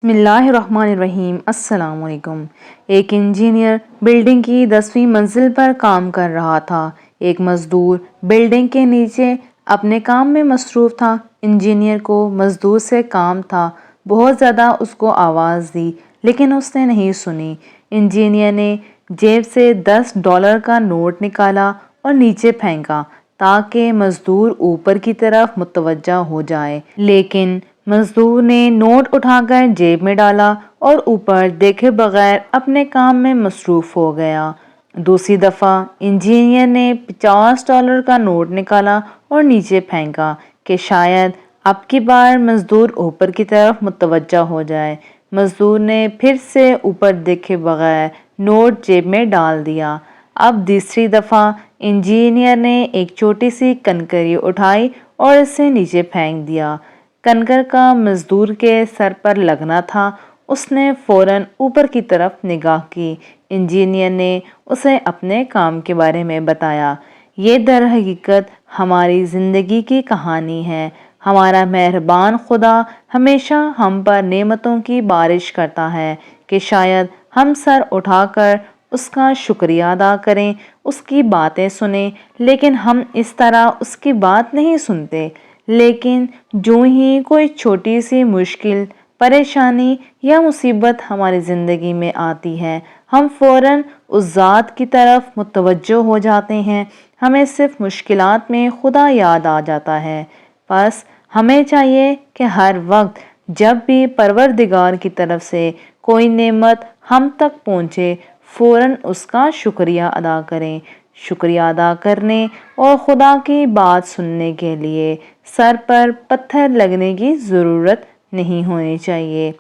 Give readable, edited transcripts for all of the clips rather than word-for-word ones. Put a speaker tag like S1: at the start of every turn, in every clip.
S1: بسم اللہ الرحمن الرحیم۔ السلام علیکم۔ ایک انجینئر بلڈنگ کی 10ویں منزل پر کام کر رہا تھا۔ ایک مزدور بلڈنگ کے نیچے اپنے کام میں مصروف تھا۔ انجینئر کو مزدور سے کام تھا، بہت زیادہ اس کو آواز دی لیکن اس نے نہیں سنی۔ انجینئر نے جیب سے $10 کا نوٹ نکالا اور نیچے پھینکا تاکہ مزدور اوپر کی طرف متوجہ ہو جائے، لیکن مزدور نے نوٹ اٹھا کر جیب میں ڈالا اور اوپر دیکھے بغیر اپنے کام میں مصروف ہو گیا۔ دوسری دفعہ انجینئر نے $50 کا نوٹ نکالا اور نیچے پھینکا کہ شاید اب کی بار مزدور اوپر کی طرف متوجہ ہو جائے۔ مزدور نے پھر سے اوپر دیکھے بغیر نوٹ جیب میں ڈال دیا۔ اب تیسری دفعہ انجینئر نے ایک چھوٹی سی کنکری اٹھائی اور اسے نیچے پھینک دیا۔ کنکر کا مزدور کے سر پر لگنا تھا۔ اس نے فوراً اوپر کی طرف نگاہ کی۔ انجینئر نے اسے اپنے کام کے بارے میں بتایا۔ یہ در حقیقت ہماری زندگی کی کہانی ہے۔ ہمارا مہربان خدا ہمیشہ ہم پر نعمتوں کی بارش کرتا ہے کہ شاید ہم سر اٹھا کر اس کا شکریہ ادا کریں، اس کی باتیں سنیں، لیکن ہم اس طرح اس کی بات نہیں سنتے۔ لیکن جو ہی کوئی چھوٹی سی مشکل، پریشانی یا مصیبت ہماری زندگی میں آتی ہے، ہم فوراً اس ذات کی طرف متوجہ ہو جاتے ہیں۔ ہمیں صرف مشکلات میں خدا یاد آ جاتا ہے۔ بس ہمیں چاہیے کہ ہر وقت جب بھی پروردگار کی طرف سے کوئی نعمت ہم تک پہنچے، فوراً اس کا شکریہ ادا کریں۔ شکریہ ادا کرنے اور خدا کی بات سننے کے لیے سر پر پتھر لگنے کی ضرورت نہیں ہونی چاہیے۔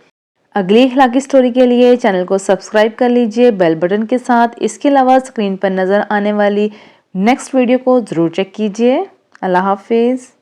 S1: اگلی اخلاقی سٹوری کے لیے چینل کو سبسکرائب کر لیجئے بیل بٹن کے ساتھ۔ اس کے علاوہ اسکرین پر نظر آنے والی نیکسٹ ویڈیو کو ضرور چیک کیجئے۔ اللہ حافظ۔